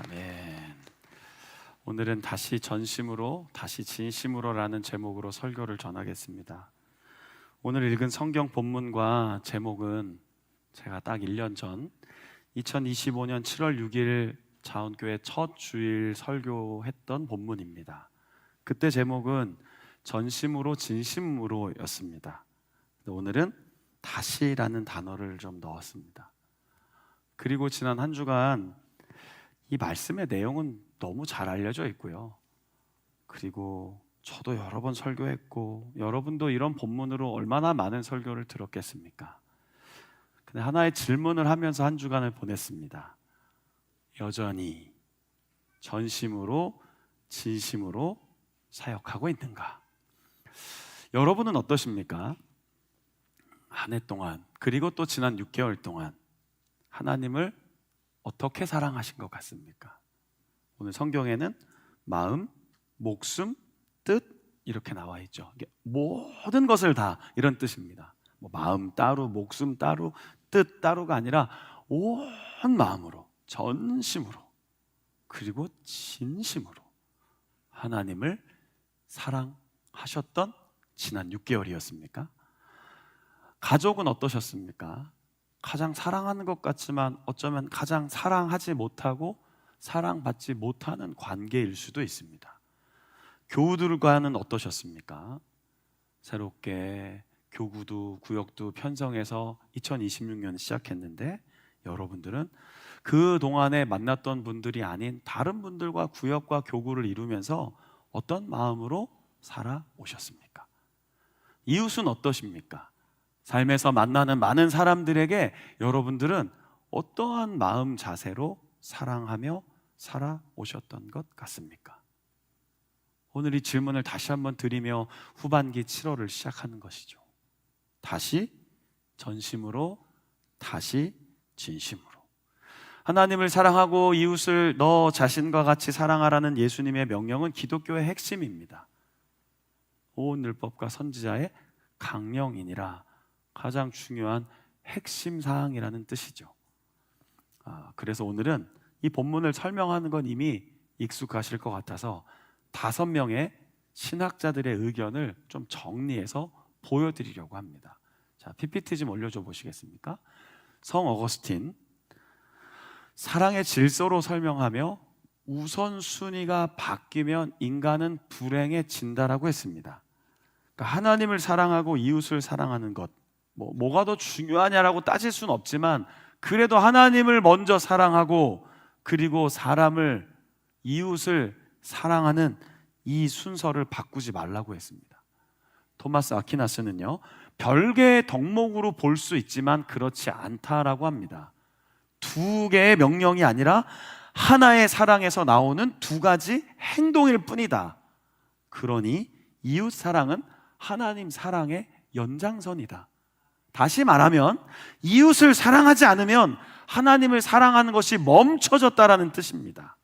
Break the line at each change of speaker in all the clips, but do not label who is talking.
아멘. 오늘은 다시 전심으로, 다시 진심으로라는 제목으로 설교를 전하겠습니다. 오늘 읽은 성경 본문과 제목은 제가 딱 1년 전 2025년 7월 6일 자원교회 첫 주일 설교했던 본문입니다. 그때 제목은 전심으로 진심으로 였습니다. 오늘은 다시라는 단어를 좀 넣었습니다. 그리고 지난 한 주간 이 말씀의 내용은 너무 잘 알려져 있고요. 그리고 저도 여러 번 설교했고 여러분도 이런 본문으로 얼마나 많은 설교를 들었겠습니까? 근데 하나의 질문을 하면서 한 주간을 보냈습니다. 여전히 전심으로 진심으로 사역하고 있는가? 여러분은 어떠십니까? 한 해 동안 그리고 또 지난 6개월 동안 하나님을 어떻게 사랑하신 것 같습니까? 오늘 성경에는 마음, 목숨, 뜻 이렇게 나와 있죠. 모든 것을 다 이런 뜻입니다. 마음 따로, 목숨 따로, 뜻 따로가 아니라 온 마음으로, 전심으로, 그리고 진심으로 하나님을 사랑하셨던 지난 6개월이었습니까? 가족은 어떠셨습니까? 가장 사랑하는 것 같지만 어쩌면 가장 사랑하지 못하고 사랑받지 못하는 관계일 수도 있습니다. 교우들과는 어떠셨습니까? 새롭게 교구도 구역도 편성해서 2026년 시작했는데 여러분들은 그 동안에 만났던 분들이 아닌 다른 분들과 구역과 교구를 이루면서 어떤 마음으로 살아오셨습니까? 이웃은 어떠십니까? 삶에서 만나는 많은 사람들에게 여러분들은 어떠한 마음 자세로 사랑하며 살아오셨던 것 같습니까? 오늘 이 질문을 다시 한번 드리며 후반기 7월을 시작하는 것이죠. 다시 전심으로, 다시 진심으로. 하나님을 사랑하고 이웃을 너 자신과 같이 사랑하라는 예수님의 명령은 기독교의 핵심입니다. 온 율법과 선지자의 강령이니라. 가장 중요한 핵심 사항이라는 뜻이죠. 그래서 오늘은 이 본문을 설명하는 건 이미 익숙하실 것 같아서 5명의 신학자들의 의견을 좀 정리해서 보여드리려고 합니다. 자, PPT 좀 올려줘 보시겠습니까? 성 어거스틴, 사랑의 질서로 설명하며 우선순위가 바뀌면 인간은 불행해진다라고 했습니다. 그러니까 하나님을 사랑하고 이웃을 사랑하는 것, 뭐가 더 중요하냐라고 따질 수는 없지만 그래도 하나님을 먼저 사랑하고 그리고 사람을, 이웃을 사랑하는 이 순서를 바꾸지 말라고 했습니다. 토마스 아퀴나스는요, 별개의 덕목으로 볼 수 있지만 그렇지 않다라고 합니다. 2개의 명령이 아니라 하나의 사랑에서 나오는 2가지 행동일 뿐이다. 그러니 이웃 사랑은 하나님 사랑의 연장선이다. 다시 말하면 이웃을 사랑하지 않으면 하나님을 사랑하는 것이 멈춰졌다라는 뜻입니다.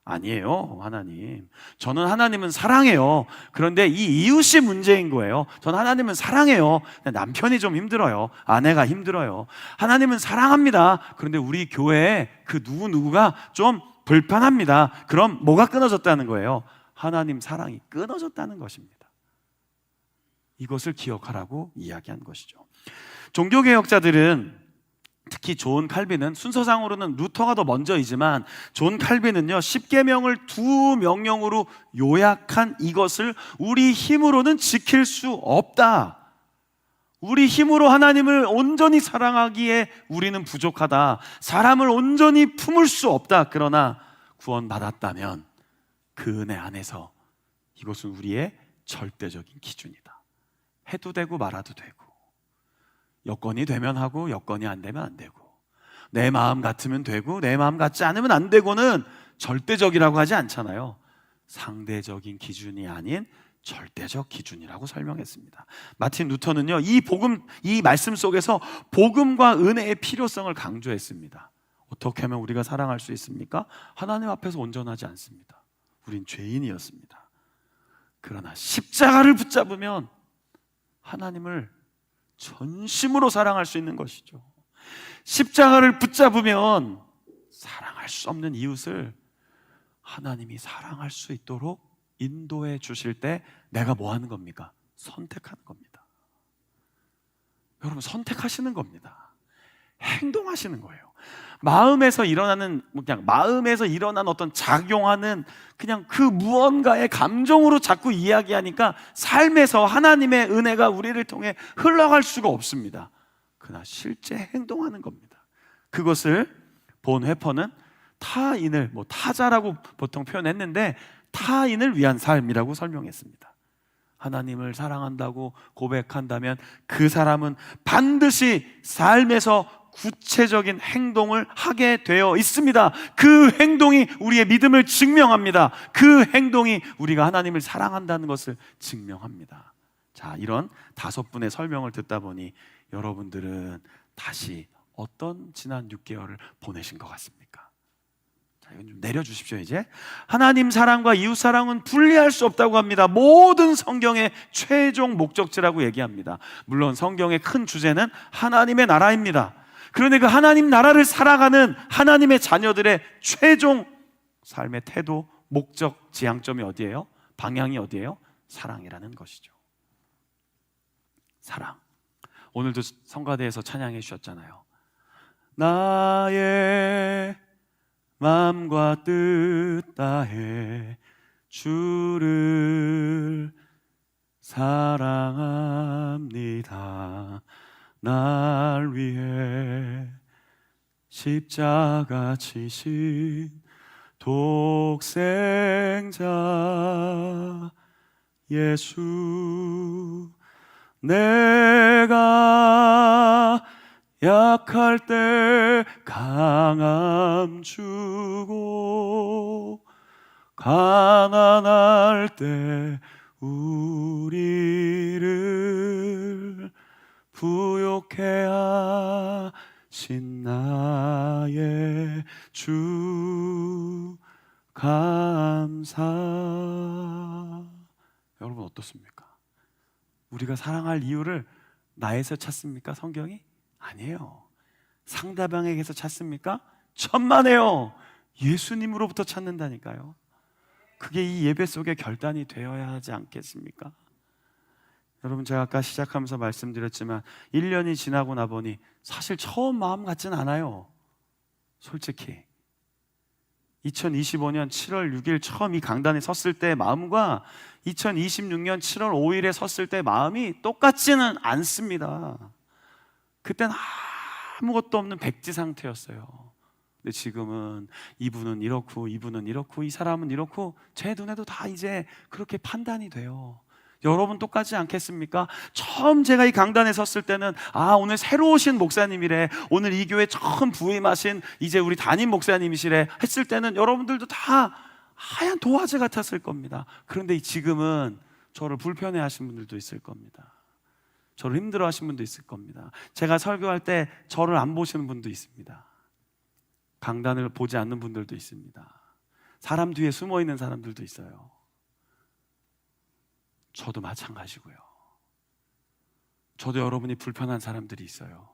아니에요, 하나님. 저는 하나님은 사랑해요. 그런데 이 이웃이 문제인 거예요. 저는 하나님은 사랑해요. 남편이 좀 힘들어요. 아내가 힘들어요. 하나님은 사랑합니다. 그런데 우리 교회에 그 누구누구가 좀 불편합니다. 그럼 뭐가 끊어졌다는 거예요? 하나님 사랑이 끊어졌다는 것입니다. 이것을 기억하라고 이야기한 것이죠. 종교개혁자들은 특히 존 칼빈은 순서상으로는 루터가 더 먼저이지만 존 칼빈은요 10계명을 2명령으로 요약한 이것을 우리 힘으로는 지킬 수 없다. 우리 힘으로 하나님을 온전히 사랑하기에 우리는 부족하다. 사람을 온전히 품을 수 없다. 그러나 구원받았다면 그 은혜 안에서 이것은 우리의 절대적인 기준이다. 해도 되고 말아도 되고 여건이 되면 하고 여건이 안 되면 안 되고 내 마음 같으면 되고 내 마음 같지 않으면 안 되고는 절대적이라고 하지 않잖아요. 상대적인 기준이 아닌 절대적 기준이라고 설명했습니다. 마틴 루터는요 이 말씀 속에서 복음과 은혜의 필요성을 강조했습니다. 어떻게 하면 우리가 사랑할 수 있습니까? 하나님 앞에서 온전하지 않습니다. 우린 죄인이었습니다. 그러나 십자가를 붙잡으면 하나님을 전심으로 사랑할 수 있는 것이죠. 십자가를 붙잡으면 사랑할 수 없는 이웃을 하나님이 사랑할 수 있도록 인도해 주실 때 내가 뭐 하는 겁니까? 선택하는 겁니다. 여러분, 선택하시는 겁니다. 행동하시는 거예요. 마음에서 일어나는, 그냥 마음에서 일어난 어떤 작용하는 그냥 그 무언가의 감정으로 자꾸 이야기하니까 삶에서 하나님의 은혜가 우리를 통해 흘러갈 수가 없습니다. 그러나 실제 행동하는 겁니다. 그것을 본 회퍼는 타인을, 타자라고 보통 표현했는데 타인을 위한 삶이라고 설명했습니다. 하나님을 사랑한다고 고백한다면 그 사람은 반드시 삶에서 구체적인 행동을 하게 되어 있습니다. 그 행동이 우리의 믿음을 증명합니다. 그 행동이 우리가 하나님을 사랑한다는 것을 증명합니다. 자, 이런 5분의 설명을 듣다 보니 여러분들은 다시 어떤 지난 6개월을 보내신 것 같습니까? 자, 이건 좀 내려주십시오. 이제 하나님 사랑과 이웃 사랑은 분리할 수 없다고 합니다. 모든 성경의 최종 목적지라고 얘기합니다. 물론 성경의 큰 주제는 하나님의 나라입니다. 그런데 그 하나님 나라를 살아가는 하나님의 자녀들의 최종 삶의 태도, 목적, 지향점이 어디예요? 방향이 어디예요? 사랑이라는 것이죠. 사랑. 오늘도 성가대에서 찬양해 주셨잖아요. 나의 마음과 뜻 다해 주를 사랑합니다. 날 위해 십자가 지신 독생자 예수, 내가 약할 때 강함 주고 가난할 때 우리를 부욕해 하신 나의 주 감사. 여러분 어떻습니까? 우리가 사랑할 이유를 나에서 찾습니까? 성경이? 아니에요. 상대방에게서 찾습니까? 천만에요. 예수님으로부터 찾는다니까요. 그게 이 예배 속의 결단이 되어야 하지 않겠습니까? 여러분, 제가 아까 시작하면서 말씀드렸지만 1년이 지나고 나보니 사실 처음 마음 같진 않아요. 솔직히 2025년 7월 6일 처음 이 강단에 섰을 때의 마음과 2026년 7월 5일에 섰을 때의 마음이 똑같지는 않습니다. 그땐 아무것도 없는 백지 상태였어요. 근데 지금은 이분은 이렇고 이분은 이렇고 이 사람은 이렇고 제 눈에도 다 이제 그렇게 판단이 돼요. 여러분 똑같지 않겠습니까? 처음 제가 이 강단에 섰을 때는 오늘 새로 오신 목사님이래, 오늘 이 교회 처음 부임하신 이제 우리 담임 목사님이시래 했을 때는 여러분들도 다 하얀 도화지 같았을 겁니다. 그런데 지금은 저를 불편해 하신 분들도 있을 겁니다. 저를 힘들어 하신 분도 있을 겁니다. 제가 설교할 때 저를 안 보시는 분도 있습니다. 강단을 보지 않는 분들도 있습니다. 사람 뒤에 숨어 있는 사람들도 있어요. 저도 마찬가지고요. 저도 여러분이 불편한 사람들이 있어요.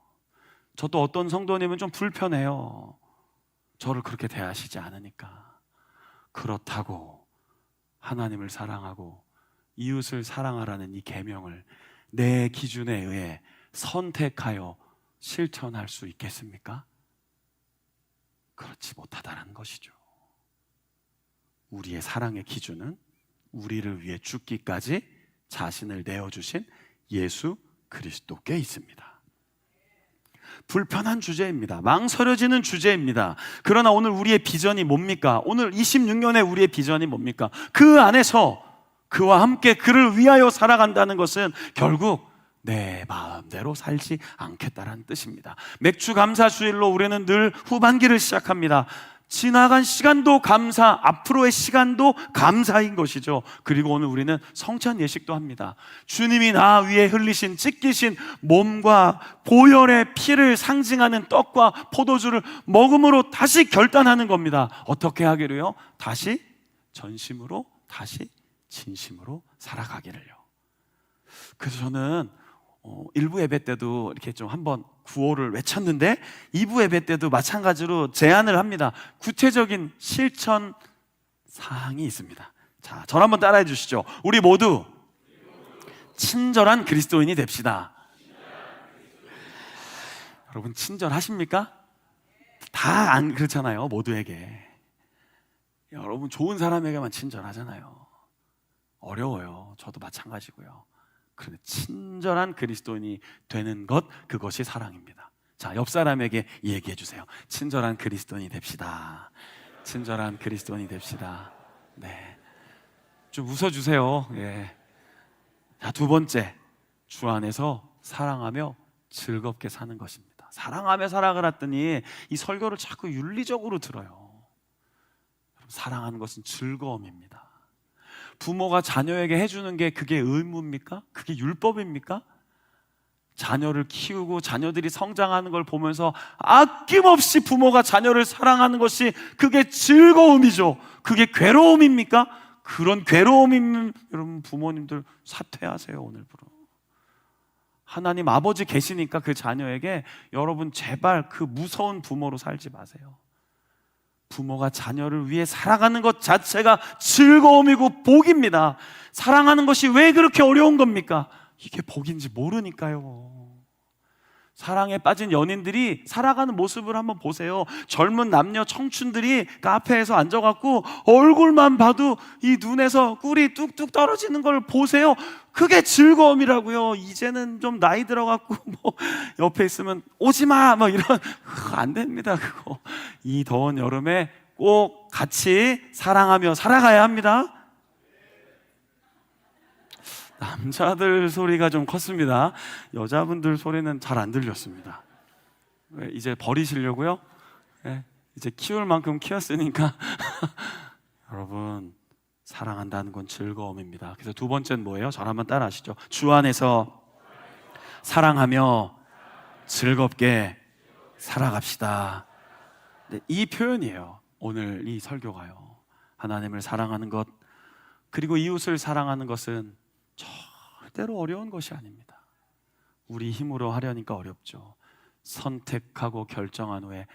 저도 어떤 성도님은 좀 불편해요. 저를 그렇게 대하시지 않으니까. 그렇다고 하나님을 사랑하고 이웃을 사랑하라는 이 계명을 내 기준에 의해 선택하여 실천할 수 있겠습니까? 그렇지 못하다는 것이죠. 우리의 사랑의 기준은 우리를 위해 죽기까지 자신을 내어주신 예수 그리스도께 있습니다. 불편한 주제입니다. 망설여지는 주제입니다. 그러나 오늘 우리의 비전이 뭡니까? 오늘 26년의 우리의 비전이 뭡니까? 그 안에서 그와 함께 그를 위하여 살아간다는 것은 결국 내 마음대로 살지 않겠다라는 뜻입니다. 맥주 감사 주일로 우리는 늘 후반기를 시작합니다. 지나간 시간도 감사, 앞으로의 시간도 감사인 것이죠. 그리고 오늘 우리는 성찬 예식도 합니다. 주님이 나 위에 흘리신 찢기신 몸과 보혈의 피를 상징하는 떡과 포도주를 먹음으로 다시 결단하는 겁니다. 어떻게 하기로요? 다시 전심으로, 다시 진심으로 살아가기를요. 그래서 저는 1부 예배 때도 이렇게 좀 한번 구호를 외쳤는데 2부 예배 때도 마찬가지로 제안을 합니다. 구체적인 실천 사항이 있습니다. 자, 저를 한번 따라해 주시죠. 우리 모두 친절한 그리스도인이 됩시다. 여러분 친절하십니까? 다 안 그렇잖아요. 모두에게. 여러분 좋은 사람에게만 친절하잖아요. 어려워요. 저도 마찬가지고요. 그런데 친절한 그리스도인이 되는 것, 그것이 사랑입니다. 자, 옆 사람에게 얘기해 주세요. 친절한 그리스도인이 됩시다. 친절한 그리스도인이 됩시다. 네, 좀 웃어주세요. 예. 자, 두 번째, 주 안에서 사랑하며 즐겁게 사는 것입니다. 사랑하며 살아가라 했더니 이 설교를 자꾸 윤리적으로 들어요. 사랑하는 것은 즐거움입니다. 부모가 자녀에게 해주는 게 그게 의무입니까? 그게 율법입니까? 자녀를 키우고 자녀들이 성장하는 걸 보면서 아낌없이 부모가 자녀를 사랑하는 것이 그게 즐거움이죠. 그게 괴로움입니까? 그런 괴로움이면 여러분 부모님들 사퇴하세요. 오늘부로. 하나님 아버지 계시니까 그 자녀에게 여러분 제발 그 무서운 부모로 살지 마세요. 부모가 자녀를 위해 살아가는 것 자체가 즐거움이고 복입니다. 사랑하는 것이 왜 그렇게 어려운 겁니까? 이게 복인지 모르니까요. 사랑에 빠진 연인들이 살아가는 모습을 한번 보세요. 젊은 남녀 청춘들이 카페에서 앉아갖고 얼굴만 봐도 이 눈에서 꿀이 뚝뚝 떨어지는 걸 보세요. 그게 즐거움이라고요. 이제는 좀 나이 들어갖고 뭐 옆에 있으면 오지마 뭐 이런, 그거 안 됩니다. 그거 이 더운 여름에 꼭 같이 사랑하며 살아가야 합니다. 남자들 소리가 좀 컸습니다. 여자분들 소리는 잘 안 들렸습니다. 이제 버리시려고요? 네, 이제 키울 만큼 키웠으니까 여러분 사랑한다는 건 즐거움입니다. 그래서 두 번째는 뭐예요? 저를 한번 따라 하시죠. 주 안에서 사랑하며 즐겁게 살아갑시다. 네, 이 표현이에요. 오늘 이 설교가요. 하나님을 사랑하는 것, 그리고 이웃을 사랑하는 것은 절대로 어려운 것이 아닙니다. 우리 힘으로 하려니까 어렵죠. 선택하고 결정한 후에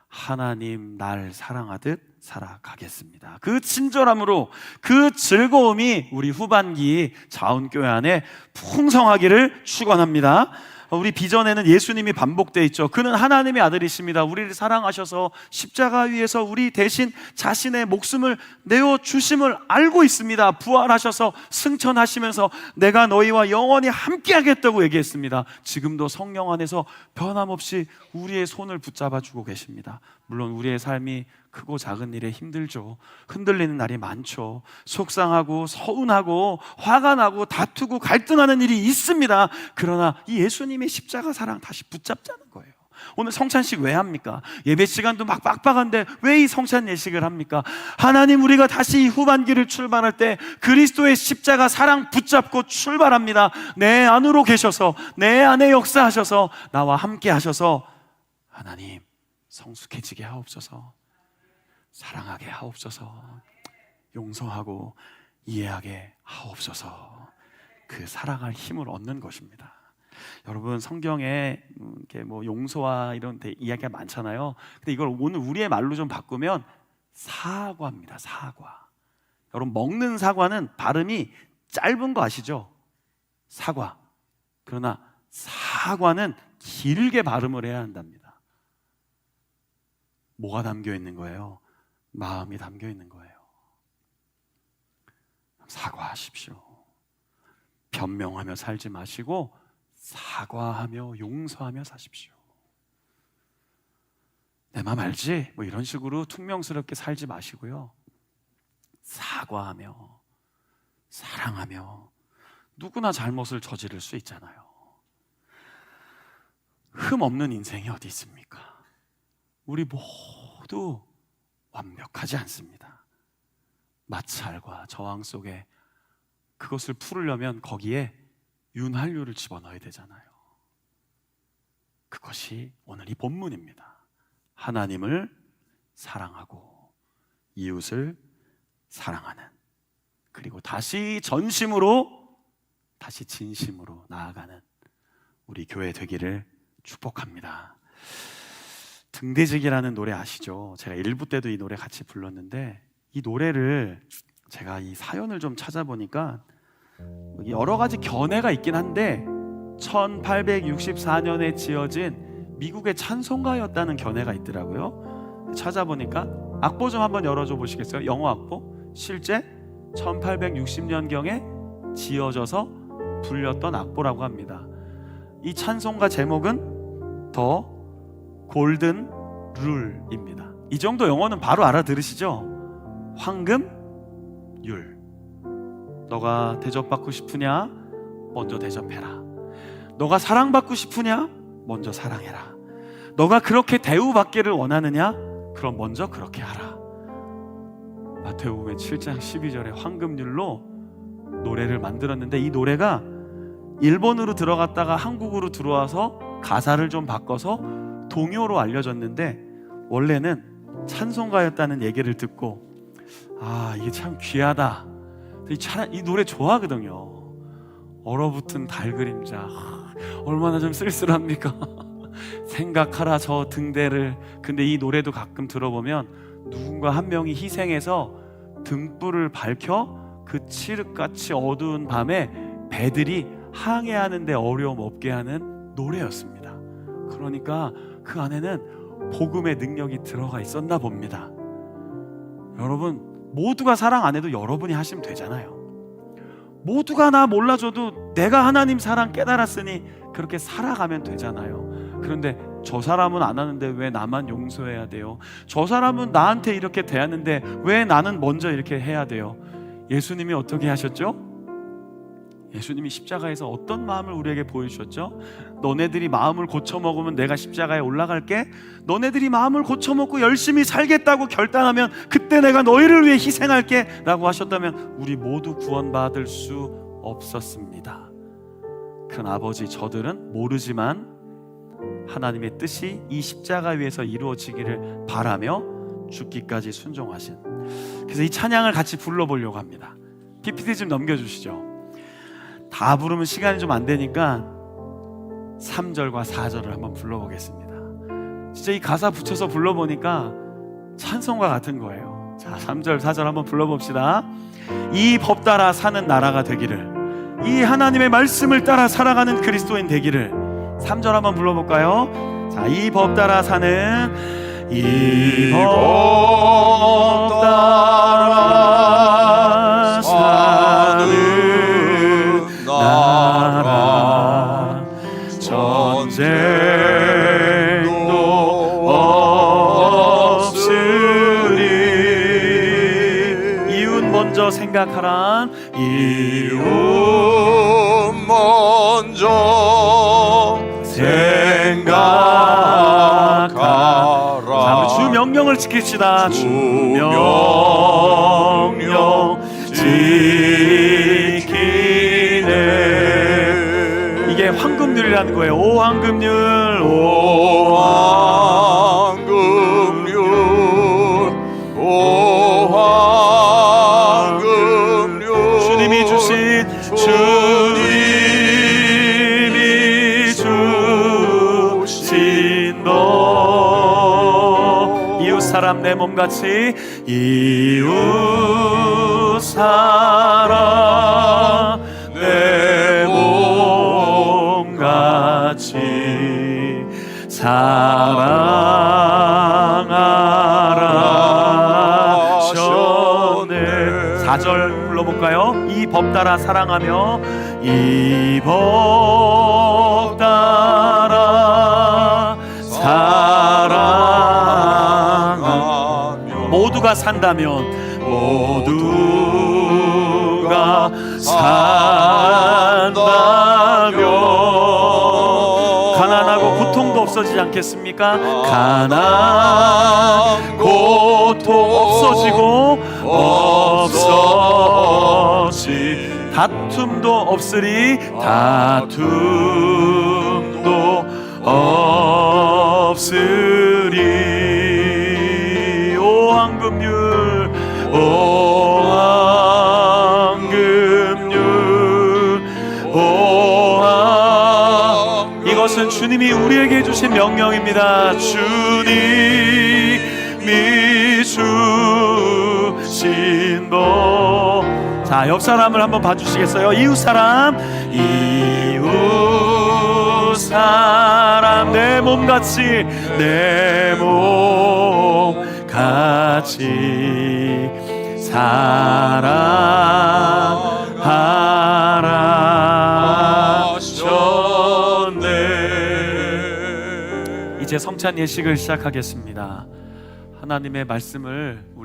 하나님 날 사랑하듯 살아가겠습니다. 그 친절함으로 그 즐거움이 우리 후반기 자운교회 안에 풍성하기를 축원합니다. 우리 비전에는 예수님이 반복되어 있죠. 그는 하나님의 아들이십니다. 우리를 사랑하셔서 십자가 위에서 우리 대신 자신의 목숨을 내어주심을 알고 있습니다. 부활하셔서 승천하시면서 내가 너희와 영원히 함께 하겠다고 얘기했습니다. 지금도 성령 안에서 변함없이 우리의 손을 붙잡아주고 계십니다. 물론 우리의 삶이 크고 작은 일에 힘들죠. 흔들리는 날이 많죠. 속상하고 서운하고 화가 나고 다투고 갈등하는 일이 있습니다. 그러나 이 예수님의 십자가 사랑 다시 붙잡자는 거예요. 오늘 성찬식 왜 합니까? 예배 시간도 막 빡빡한데 왜 이 성찬 예식을 합니까? 하나님, 우리가 다시 이 후반기를 출발할 때 그리스도의 십자가 사랑 붙잡고 출발합니다. 내 안으로 계셔서 내 안에 역사하셔서 나와 함께 하셔서 하나님 성숙해지게 하옵소서, 사랑하게 하옵소서, 용서하고 이해하게 하옵소서. 그 사랑할 힘을 얻는 것입니다. 여러분 성경에 이렇게 뭐 용서와 이런 이야기가 많잖아요. 근데 이걸 오늘 우리의 말로 좀 바꾸면 사과입니다. 사과. 여러분 먹는 사과는 발음이 짧은 거 아시죠? 사과. 그러나 사과는 길게 발음을 해야 한답니다. 뭐가 담겨 있는 거예요? 마음이 담겨 있는 거예요. 사과하십시오. 변명하며 살지 마시고 사과하며 용서하며 사십시오. 내 맘 알지? 뭐 이런 식으로 퉁명스럽게 살지 마시고요. 사과하며 사랑하며. 누구나 잘못을 저지를 수 있잖아요. 흠 없는 인생이 어디 있습니까? 우리 모두 완벽하지 않습니다. 마찰과 저항 속에 그것을 풀으려면 거기에 윤활유를 집어넣어야 되잖아요. 그것이 오늘 이 본문입니다. 하나님을 사랑하고 이웃을 사랑하는, 그리고 다시 전심으로 다시 진심으로 나아가는 우리 교회 되기를 축복합니다. 등대지기라는 노래 아시죠? 제가 1부 때도 이 노래 같이 불렀는데, 이 노래를 제가 이 사연을 좀 찾아보니까 여러 가지 견해가 있긴 한데 1864년에 지어진 미국의 찬송가였다는 견해가 있더라고요. 찾아보니까 악보 좀 한번 열어줘 보시겠어요? 영어 악보. 실제 1860년경에 지어져서 불렸던 악보라고 합니다. 이 찬송가 제목은 더 골든 룰입니다. 이 정도 영어는 바로 알아들으시죠? 황금율. 너가 대접받고 싶으냐? 먼저 대접해라. 너가 사랑받고 싶으냐? 먼저 사랑해라. 너가 그렇게 대우받기를 원하느냐? 그럼 먼저 그렇게 하라. 마태복음 7장 12절에 황금률로 노래를 만들었는데, 이 노래가 일본으로 들어갔다가 한국으로 들어와서 가사를 좀 바꿔서 동요로 알려졌는데, 원래는 찬송가였다는 얘기를 듣고 이게 참 귀하다. 이 노래 좋아하거든요. 얼어붙은 달 그림자, 얼마나 좀 쓸쓸합니까? 생각하라 저 등대를. 근데 이 노래도 가끔 들어보면 누군가 한 명이 희생해서 등불을 밝혀 그 칠흑같이 어두운 밤에 배들이 항해하는데 어려움 없게 하는 노래였습니다. 그러니까 그 안에는 복음의 능력이 들어가 있었나 봅니다. 여러분, 모두가 사랑 안 해도 여러분이 하시면 되잖아요. 모두가 나 몰라줘도 내가 하나님 사랑 깨달았으니 그렇게 살아가면 되잖아요. 그런데 저 사람은 안 하는데 왜 나만 용서해야 돼요? 저 사람은 나한테 이렇게 대하는데 왜 나는 먼저 이렇게 해야 돼요? 예수님이 어떻게 하셨죠? 예수님이 십자가에서 어떤 마음을 우리에게 보여주셨죠? 너네들이 마음을 고쳐먹으면 내가 십자가에 올라갈게. 너네들이 마음을 고쳐먹고 열심히 살겠다고 결단하면 그때 내가 너희를 위해 희생할게 라고 하셨다면 우리 모두 구원받을 수 없었습니다. 큰 아버지, 저들은 모르지만 하나님의 뜻이 이 십자가 위에서 이루어지기를 바라며 죽기까지 순종하신, 그래서 이 찬양을 같이 불러보려고 합니다. PPT 좀 넘겨주시죠. 다 부르면 시간이 좀 안 되니까 3절과 4절을 한번 불러보겠습니다. 진짜 이 가사 붙여서 불러보니까 찬송가 같은 거예요. 자, 3절 4절 한번 불러봅시다. 이 법 따라 사는 나라가 되기를, 이 하나님의 말씀을 따라 살아가는 그리스도인 되기를. 3절 한번 불러볼까요? 자, 이 법 따라 사는, 이 법 따라 사는 나라, 전쟁도 없으리. 이웃 먼저 생각하라. 이웃 먼저 생각하라. 자, 주 명령을 지킵시다. 주 명령 이게 황금률이라는 거예요. 오 황금률, 오 황금률, 오 황금률. 주님이 주신 너 이웃 사람 내 몸같이, 이웃 사람 내 몸같이 사랑하라 하셨네. 4절 불러볼까요? 이 법 따라 사랑하며, 이 법 따라 사랑하며. 모두가 산다면, 모두가 산다면 가난하고 고통도 없어지지 않겠습니까? 가난 고통 없어지고 없어지. 다툼도 없으리, 다툼도 없으리. 오 황금률, 오 황금률, 오 황금률. 주님이 우리에게 주신 명령입니다. 주님이 주신 복. 자, 옆 사람을 한번 봐주시겠어요? 이웃 사람, 이웃 사람, 내 몸같이, 내 몸같이 사랑하라 하셨네. 이제 성찬 예식을 시작하겠습니다. 하나님의 말씀을 우리